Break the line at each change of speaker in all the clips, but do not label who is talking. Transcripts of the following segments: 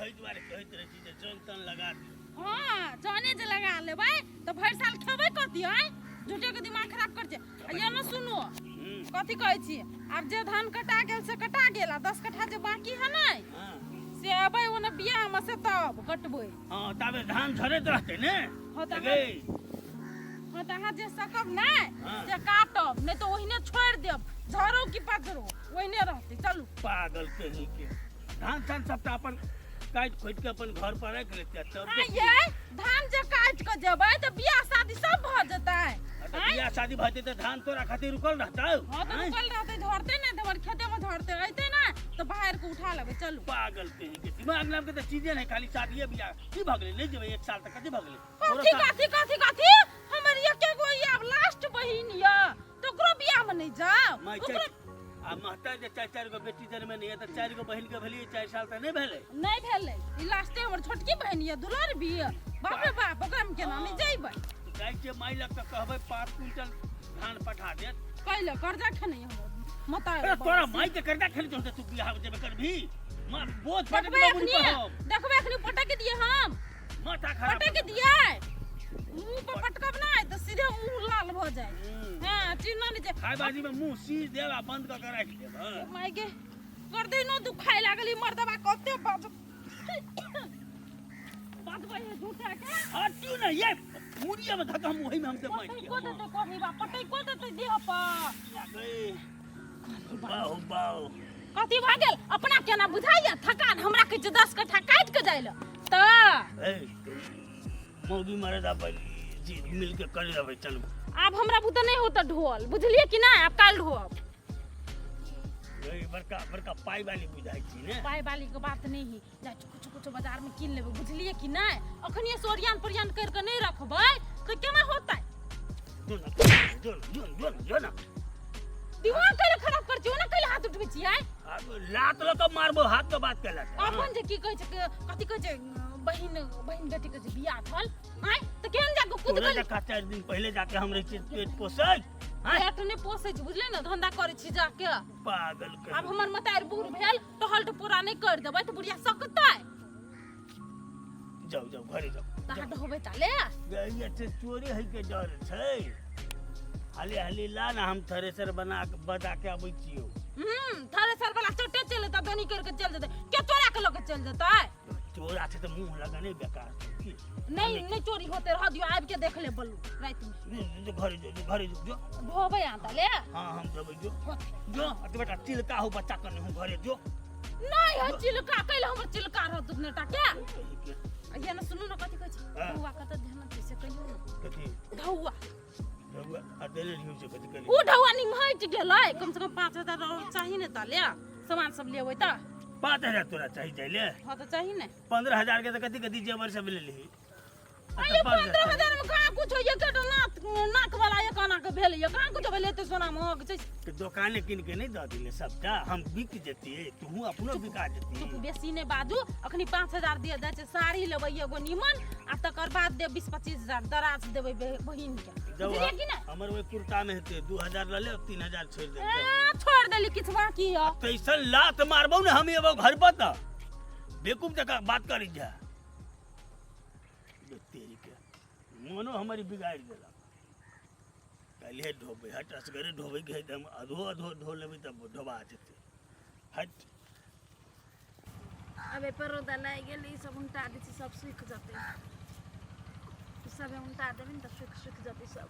ओही दुआरे कहैत रहै छी जे जन तन लगा दियौ।
हां जाने जे लगा लेबै तो भर साल खेबै कथि है झूठे के दिमाग खराब कर छै। ये न सुनो कथि कहै छी आब जे धान कटा गेल से कटा गेल आ 10 कट्ठा जे बाकी है नै से अबै ओने बियाह में से तब कटबै। हां
तबे धान झरैत रहतै ने।
हां त हां त अहाँ जे सकब नै से काटब नै तो ओहिने छोड़ देब झरो की पजरो ओहिने रहतै। चलू
पागल कहीं के धान सान सबटा अपन काट खोट के अपन घर पर रख लेते तब
ये धान जे काट के जेबै त बियाह शादी सब भ जेतै।
बियाह शादी भते त धान तोरा खातिर रुकल रहतौ।
हां त रुकल रहतै झड़ते नै देवर खेते में झड़ते रहतै ना तो बाहर के उठा लेबै। चलू
पागल कहीं के दिमाग नाम के त चीजे नै खाली शादी बियाह की भ गेलै नै जेबै 1 साल तक कथि भ गेलै।
कथि हमर एके गो ई अब लास्ट बहिन य तो ओकरो बियाह में नै जाओ।
आ महता जे 4 गो बेटी जन्मे नै त 4 गो बहिन के भेलिए 4 साल त नै भेलै
ई लास्टे हमर छोटकी बहिन य दुलार भी बाप रे बाप ओकरा में केना नै जइबै।
जाय के माई लग त कहबै 5 क्विंटल धान पठा दे
कैले कर्जा खनै हमर मता
तोरा माई के कर्जा खनै त तू बियाह जेबे करबी मां बोझ पटक
देखबै एखनी पटक दिए हम
माथा खराब
पटक दिए मुंह पर पटकब नै त सीधे मुंह लाल भ जाय। हां चिन्ह नै जे
खाय बाजी में मुंह सीज देबा बंद क के राख देब।
माई के कर दे न दुखाय लागली मर्दबा कते बात भाई झूठा के
हटियो ना ये मुड़िया में धक्का मुही में हमसे मार
को देते कोही बा पटई को देते देह पर
बाऊ बाऊ
कथि भ गेल अपना केना बुझाइया थकान हमरा के 10 कट्ठा काट के जाइल त
ए मौगी मारे दा जी मिल के कर लेबै चल।
अब हमरा बुते नहीं होता ढोल बुझलिए कि ना अब काल ढोब
ए बड़का पाई वाली बुझाई छी ने
पाई वाली के बात नहीं जा कुछ बाजार में किन लेबै बुझलिए कि ना अखनी सोरियान परियान कर के नहीं रखबै तो केना होतै।
जो ना
दिमाग कैले खराब कर छी ओना कैले हाथ उठबै छी आइ
लात ल के मारबो हाथ के बात कैला
अपन जे की कहै छै कथि कहै छै बहिन बेटी के जे बियाह थल आइ त केन जाके कूद गेल
4 दिन पहले जाके हम रही छी पेट पोसै
पेट ने पोसै छी बुझले ना धंधा करै छी जाके
पागल कर।
अब हमर मतार बूढ़ भेल तो हल्ट पूरा नहीं कर देबै त बुढ़िया सकतै।
जाओ घरे जाओ
ता ढोबै ताले
गइया से चोरी है के डर छै हाली ला ना हम थ्रेसर बजा के आबै छियो।
थ्रेसर वाला चट्टे चले त दोनी करके चल जेतै के चोरा के लोग चल जेतै
चोरा से तो मुंह लगा नहीं बेकार
नहीं चोरी होते रह दियो आब के देख ले बल्लू रात में
जो घरे जो
ढोबै आता ले।
हां हम देबै जो अत बेटा चिलका हो बच्चा कने हम घरे जो
नहीं है चिलका कैले हमर चिलका रह दुने टाके ये न सुनु न कथि कहै छी ढौआ कत ध्यान दे से कहियो न
कथि
ढौआ
अदेले रियो से कथि करी
उ ढौआ नि हट गेलै कम से कम 5000 चाहिए न ताले सामान सब लेबै त
5000 तोरा चाहिए जाइले
हां त चाहिए न
15000 के त कथि जेवर सब ले ली।
अरे 15000 में कहां कुछ होय के नाक वाला एक आना के भेल ये कहां कुछ भेले त सोना महग छै
के दुकाने किन के नहीं द दिले सबटा हम बिक जेती तू अपनो बिका जेती
तू बेसी ने बाजू अखनी 5000 दिया जाय छै साड़ी लेबै एगो निमन आ तकर बाद दे 20-25,000 दराज देबै बहिन के बुझलिए कि ना
हमर ओइ कुर्ता में हेते 2000 ल ले 3000 छोड़ दे
छोड़ देली किछ बाकी है
तैसन लात मारबौ ने हम एबो घर पर त बेवकूफ जका बात करी जा तेरी के मोनो हमारी बिगाड़ देला पहले ढोबे हट असगरे ढोबे के हम अधो धो लेबै तब ढोबा जेते हट
अबे परोदा लाग गेली सब उल्टा दै छी सब सूख जते सब उल्टा देबे न त सूख जते सब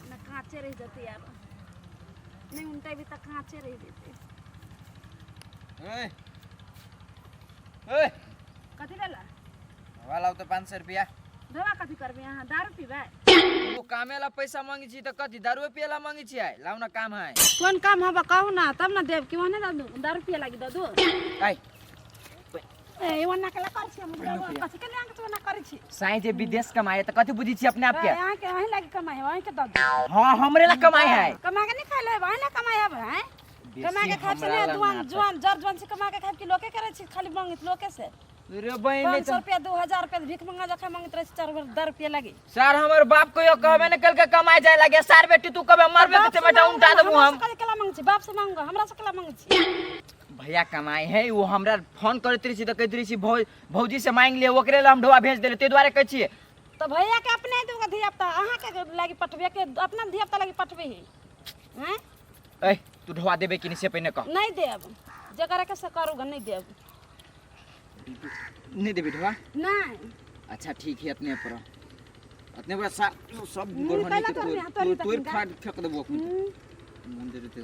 न कांचे रह जते यार नहीं उल्टा भी त कांचे रह जते।
ओए
कथि भेला
वाला तो 500 रुपया
देवा कथि करबे यहां दारू पीबे
वो कामेला पैसा मांगी छी त कथि दारू पियला मांगी छी आइ लाउ ना काम है
कोन काम हबा कहू ना तब ना देव कि वने दारू पिए लागी ददू
आई
ए वना कला कर छी हम कथि के लांग तो ना करै छी
साई जे विदेश कमाए त कथि बुझी छी अपने आप के
यहां के वही लागी कमाई वही के ददू
हां हमरे ला कमाई है
कमा के नहीं खाइ ले वही ना कमाई हब है कमा के खाइ छले जवान जर से कमा के खाइ कि लोके करे छी खाली मांगित लोके से
रे बहन
500 रुपया 2000 रुपया भीख मंगा जखा मांगत रहे 4 रुपया लागी
सर हमर बाप को यो कहबे न कल के कमाई जाय लागे सार बेटी तू कबे मरबे के बेटा उल्टा देबू हम
कल केला मांग छी बाप से मांगो हमरा से केला मांग छी
भैया कमाई है वो हमरा फोन करत रही तो कहत रही भौजी से मांग लिए ओकरे ला हम ढोआ भेज देले ते द्वारे कहै छिए
तो भैया के अपने दूगो धियापुता अहाँ के लागी पठबे के अपना धियापुता लागी पठबे ही हैं
ए तू ढोआ देबे कि नहीं से पहले कह
नहीं देब जकरा के से करूगा नहीं देब
नहीं देबी ढोआ
नहीं
अच्छा ठीक है अपने पर सब गोरहनी के तोड़ फाड़ फेंक देबो मंदिर ते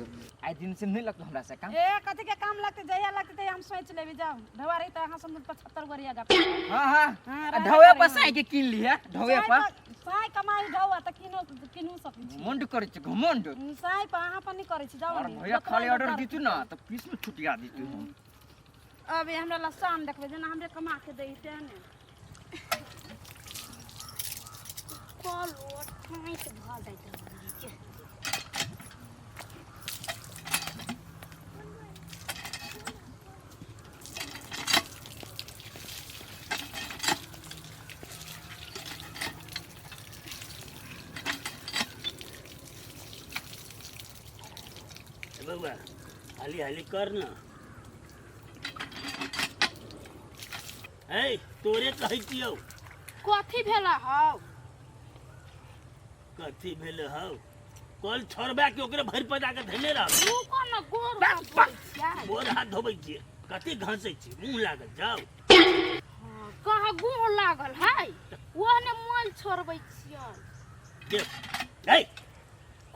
आई दिन से नहीं लगतो हमरा से काम
ए कथि के काम लगते जया लगते हम सोच लेबे जाओ ढवा रही त अहाँ सब 75 गरिया जा
हां ढौए पर साई के किन ली है ढौए पर
साई कमाई ढौआ त किनु सकै छी
मुंड करे छ घमंड
साई पर अहाँ पर नहीं करे छी जाओ
नहीं भैया खाली ऑर्डर दितु ना त पीस में छुटिया दितु हम
अब हमरा ला शाम देखबे जना हमरे कमा के देई ते ने कॉलो टाइट भ जाइत
बाबा हाली हाली कर ना ए तोरे कहै छियौ
कथि भेला हौ
कथी भेल हौ कल छोड़बा के ओकरे भरि पदा के धने रह
तू कोन गोर
बोर हाथ धोबै छियै कथी घासै छी मुंह लागल जाउ
कहाँ गोर लागल है ओहने मोल छोड़बै छियै
देख ए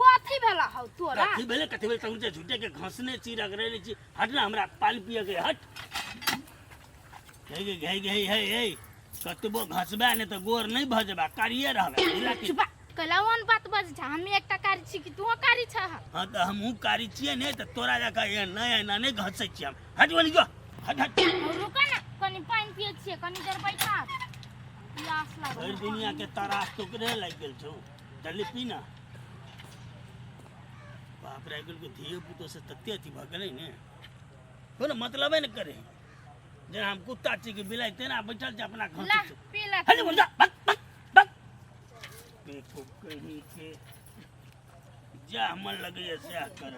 कथि भेला हौ तोरा
कथी भेले तहुँ झूठे के घासने छी रगड़े छी हट ना हमरा पानी पिए के हट हे कतबो घसबा ने तो गोर नहीं भजबा कारिये रहबे
चुप कलावन बात बज छ हम एकटा कारी छी कि तू कारी छ
हां त हमहू कारी छिए ने त तोरा जका ए नहीं घसै छी हम हट वाली जो हट
रुक ना कनी पानी पिए छिए कनी देर बैठा प्यास लागल
हर दुनिया के तरास टुकड़े लाग गेल छौ जल्दी पी ना बाप रे गेल के धियो पुतो से तत्ते अथी भ गेलै ने कोनो मतलबे न करे जे हम कुत्ता छी के बिलाई तेना बैठल छ अपना घर
ला पी ला
हट बोल जा बक देखो कहीं के जा मन लगे ऐसे कर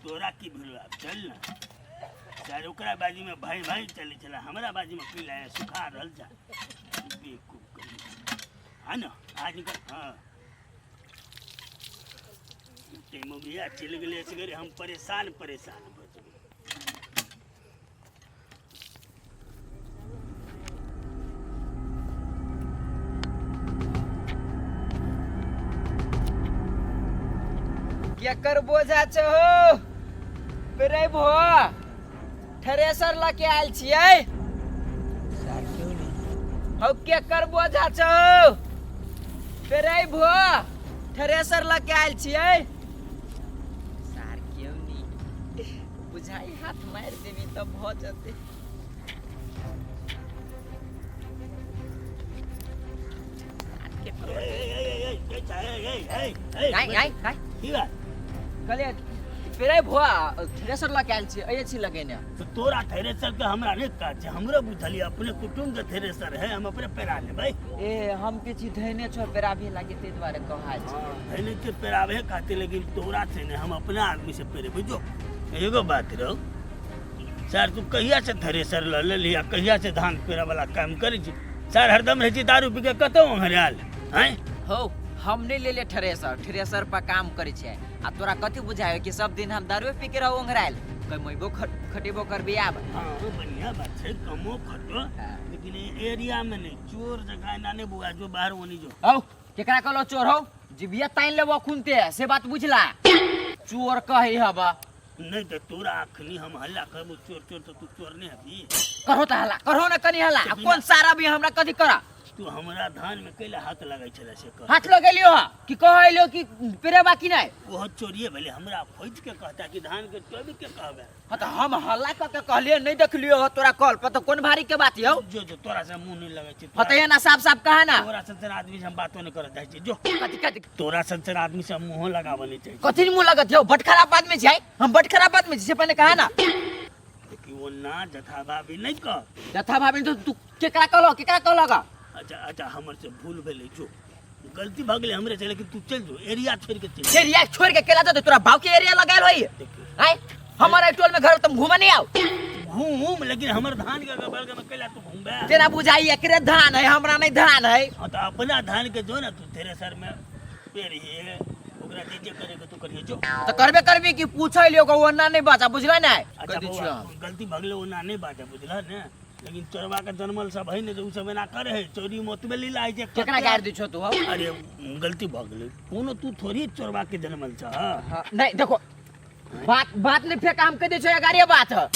तोरा की भिड़वा चल ना चार ओकरा बाजी में भाई भाई चले चला हमरा बाजी में पी लाए सुखा रहल जा बेवकूफ कहीं है ना आज का हाँ टेमो भी चल गए ऐसे करे हम परेशान हो गए
क्या कर बोझा छहो रे भो थ्रेसर लेके आइल छियै
सार क्यों नहीं
हौ के कर बोझा छहो रे भो थ्रेसर लेके आइल छियै सार क्यों नहीं बुझाई हाथ मार देबी तब भ जते कहले फेरे भुआ थ्रेसर लगे आयल छी अये छी लगेने
तो तोरा थ्रेसर के हमरा ने काज छै हमरो बुझली अपने कुटुंब के थ्रेसर है हम अपने पेरा लेबै
ए हम के छी धैने छो पेराबे लागे ते द्वारे कहै छी
धैने के पेराबे खातिर लेकिन तोरा से ने हम अपना आदमी से पेरे बुझो एगो बात रहो सर तू कहिया से थ्रेसर ले लिया कहिया से धान पेरा वाला काम करै छी सर हरदम रहै छी दारू पी के कतौ हराल हैं
हो हम नहीं ले थ्रेसर पर काम करे छे आ तोरा कथि बुझायो कि सब दिन हम दारू पी के रहू ओंघराइल कमैबो खटेबो करबे आब
हां बढ़िया बात छै कमो खटो लेकिन एरिया में नहीं चोर जगह ना ने बुआ जो बाहर ओनी जो
हौ केकरा कहलो चोर हौ जिबिया ताइन लेबो खुनते से बात बुझला चोर कहि हबा
नहीं तो तोरा अखनी हम हल्ला करबो चोर चोर तो तू चोर नहीं हबी
करो त हल्ला करो न कनी हल्ला कौन सारा भी हमरा कथि करा
तू हमरा धान में कैला हाथ लगाई छले से कर
हाथ लगेलियो ह कि कहलियो कि पेरेबा कि नहीं
वो चोरिए भेले हमरा खोज के कहता कि धान के टोबी के कहबे
हां त हम हल्ला क के कहलिए नहीं देखलियो ह तोरा कॉल पर त कोन भारी के बात हौ
जो तोरा से मुंह नहीं लगे छी
ह त एना साफ साफ कहा ना
तोरा संसर आदमी से हम बातो नहीं करत जाय छी जो
कथि
तोरा संसर आदमी से मुंह लगाव नहीं चाहिए
कथि मुंह लगत हौ बट खराब आदमी छै हम बट खराब आदमी से पहले कहा ना
कि वो ना जथा भाभी नहीं कह
जथा भाभी तो तू केकरा कहलो का
अच्छा हमर से भूल भेले जो गलती भ गेले हमरे से लेकिन तू चल जो एरिया छोड़ के चल
एरिया छोड़ के केला तो तोरा भाव के एरिया लगायल होई
देखियो
आय हमारा टोल में घर तुम घूमा नहीं आओ
घूम, लेकिन हमर धान के गबल के मकैला तू घूमबे।
तेरा बुझाई एकरे धान है, हमरा नहीं धान है।
हां तो अपना धान के जो ना तू तेरे सर में पेड़ है ओकरा दीजे करे के तू करिए जो।
तो करबे कि पूछै लियो को ओना नहीं बाचा बुझला नहीं।
अच्छा बउआ गलती भगले ओना नहीं बाटे बुझला ने, लेकिन चोरवा के जन्मल सब है ने, तो उ सब ना करे है। चोरी मोतबे लीला है जे
केकरा गाड़ दी छो तू?
अरे गलती भगले कोनो तू थोड़ी चोरवा के जन्मल छ।
हां नहीं देखो बात नहीं फेंका, हम कह दे छो गाड़ी बात है।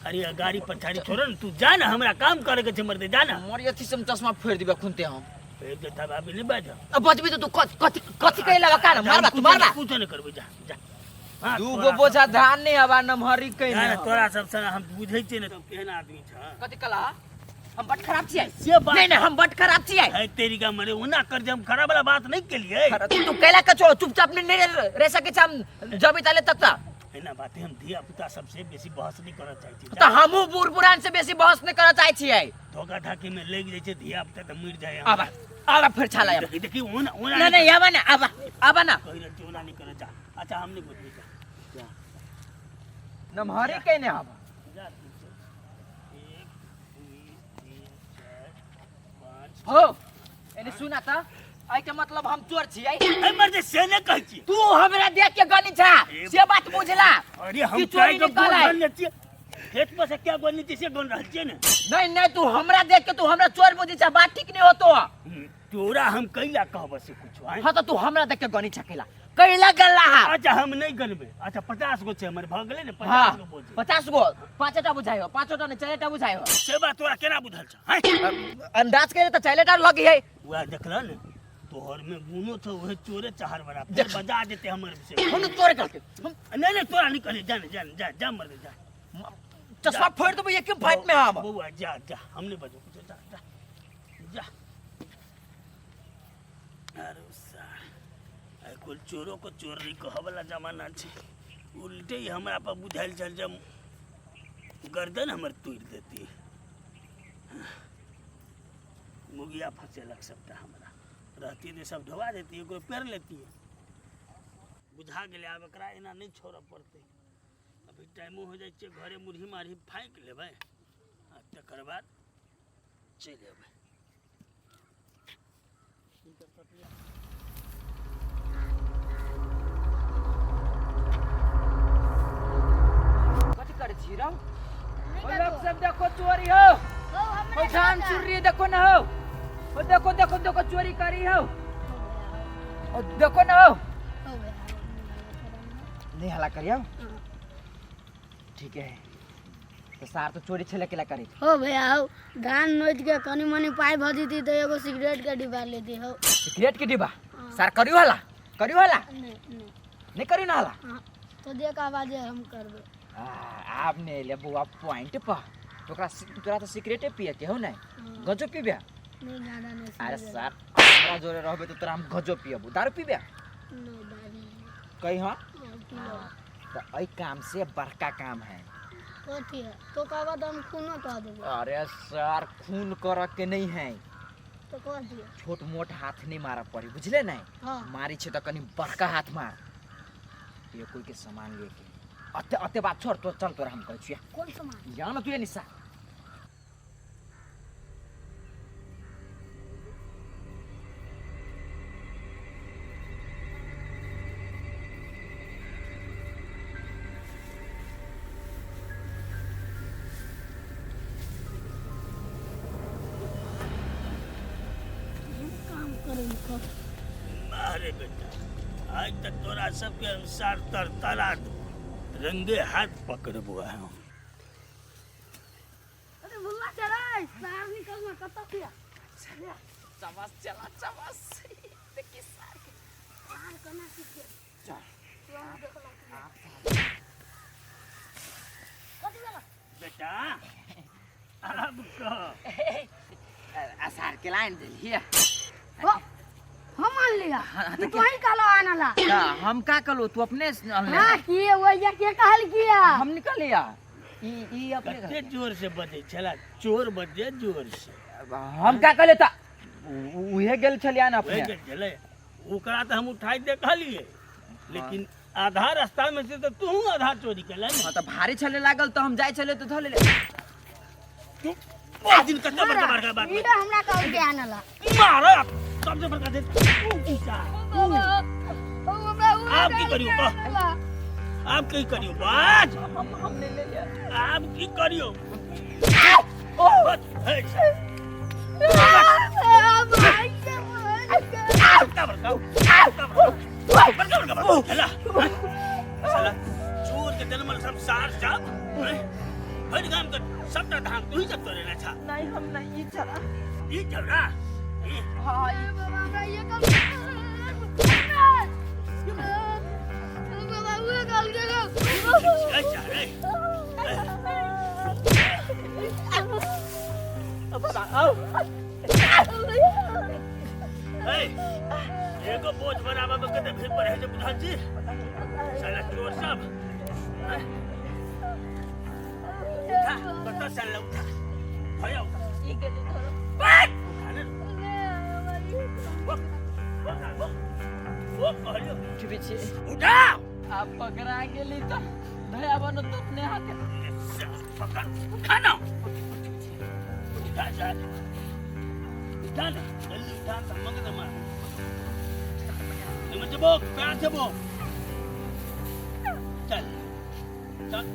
अरे गाड़ी पछाड़ी छोड़ न, तू जा ना, हमरा काम करे के छ मर दे, जा ना।
मोर अथी से चश्मा फेर दिबे खुनते हम
फेर दे तब अभी नहीं बाजा।
अब बचबी तो तू कथी कहला का ना मारबा तू मारबा
कुछ नहीं करबे, जा जा। हां
दू गो बोझा धान नहीं हवा नमहरी कहीं
ना
ना
तोरा सब से हम बुझै छै ने तो केहन आदमी छ।
कथी कला हम बट खराब छियै
से बात
नहीं हम बट खराब छियै।
है तेरी का मरे ओना कर जे हम खराब वाला बात नहीं के लिए
तू कहला का छोड़ चुपचाप नहीं रह सके हम जब इताले तक ता
एना बातें हम धिया पुता सबसे बेसी बहस नहीं करऽ चाहै छी।
तो हमहू बूढ़ पुरान से बेसी बहस नहीं करऽ चाहै छियै।
धोखा धाकी में लग जाय छै धिया पुता त मर जाय।
आबा फिर छाला
देखी देखी ओना
नहीं आबा ना आबा ना
कहि रहल छी ओना नहीं करऽ जा। अच्छा हम नहीं बुझबै जा जा
नमहरी कहने आबा
जा 1 2 3 4 5
हो एने सुना ता आई के मतलब हम चोर छियै।
ए मर जे से ने कहै छी
तू हमरा देख के गनी छा से बात बुझला।
अरे हम
कि चोरी
तो
निकल आए।
बोल छी खेत पर से क्या बोलनी थी से बोल रहल छी ने।
नहीं तू हमरा देख के तू हमरा चोर बुझी छा, बात ठीक नहीं हो तो
तोरा हम कैला कहब से कुछ है।
हां तो तू हमरा देख के गनी छकेला कैला गल्ला हा।
अच्छा हम नहीं गनबे। अच्छा 50 गो छे हमर भ गेले ने 50
हाँ
गो बोझ
50 गो 5टा बुझायो 5टा ने 4टा बुझायो
से बात तोरा केना बुझल छ हैं।
अंदाज करे तो 4टा लगी है।
वह देखला ने तोहर में गुनो छ वह चोरे चाहर बड़ा फिर बजा देते हमर से।
हम चोर करके
नहीं तोरा नहीं करे जाने जाने जा जा मर जा।
चश्मा फोड़ दो एक फाइट में हम
बउआ जा जा हमने बजो कुछ जा जा जा। अरे सार आई कुल चोरों को चोर नहीं कह वाला जमाना छे। उल्टे ही हमरा पर बुझाइल चल जब गर्दन हमर तोड़ देती मुगिया फंसे लग सकता हमरा रहती तो सब ढवा देती है, पेड़ लेती है। बुझा गेले आब एकरा एना नहीं छोड़ पड़ते। अभी टाइमो हो जाए घरे मुरही मारही फाँक लेबै आ तकर बाद चलि अयबै।
कथी करे छी रौ? ओ लोग सब देखो चोरी हो ओ धान चोरी देखो ना हो ओ देखो चोरी करी हो ओ देखो ना हो नहीं हला करियो ठीक है। तो सार तो चोरी छले केला करी
हो भैया हो धान नोच के कनी मनी पाई भजी थी तो एगो सिगरेट के डिब्बा लेती हो।
सिगरेट के डिब्बा सार करियो हला नहीं करी ना हला
तो देख आवाज हम करबे।
आपने ले बुआ पॉइंट पर तोरा तो सिगरेटे पिए के हो ना गजो पीबे
नहीं ज्यादा नहीं।
अरे सर हमरा जोरे रहबे तो तोरा हम गजो पियबू दारू पीबे
नहीं दादी
कही हां तो एई काम से बड़का काम है।
कथी है तो कहबा तो हम खूनो कह देबो।
अरे सर खून कर के नहीं है
तो कथी है
छोट मोट हाथ नहीं मारा पड़ी बुझले नहीं।
हां
मारी छे तो कनी बड़का हाथ मार ये कोई के सामान लेके अते बात छोड़ तो चल तोरा हम कहै छियै
कौन सामान
या ना तू ये निशा
काम करे
अरे बेटा आज तक तोरा सबके अनुसार तरतरा दो रंगे हाथ पकड़बो हम।
अरे बुल्ला चला सार निकलना कत किया
चमस चला चमस देखि सार के
सार कना सीखे
चल
तू हम देखला कथी वाला
बेटा अब कह
आसार के लाइन दिलिए
हो हम मान लिया तू ही कालो आना ला
हम का कलो तू अपने
हां किए वो या के कहल किया
हम निकल लिया ई अपने
कते जोर से बजे छला चोर बजे जोर से
हम का कले त उहे गेल छलिया ना अपने
चले ओकरा तो हम उठाई देखलिए लेकिन आधा रास्ता में से तो तू आधा चोरी कर ले
हाँ तो भारी छले लागल तो हम जाए छले तो धो ले
तू बहुत दिन कत्ता बड़का बड़का बात
वीडियो हमरा कहल के आनला
मारा सबसे बड़का दे आप की करियो का आप की करियो बाज
हमने ले लिया
आप की करियो चोर के दलमल सब सार सब हर गाम का सबटा धाम तू ही सब तोरे ना था
नहीं हम नहीं चला
ई चला
हाँ
हमरा ये कल बाबा वो कल के
अच्छा रे एगो बोझ बनावा में कते भीड़ पड़े जे बुझल छी साला चोर सब उठा कत साला उठा भया उठा
ये के धरो
बैठ वो कहलियो
उठ पीछे
उठा
आप पकड़ा गेली तो भया बनो तो अपने हाथ
पकड़ खाना उठा जा उठा ले जल्दी उठा तमंग दमा निमन जबो प्यार से बो चल चल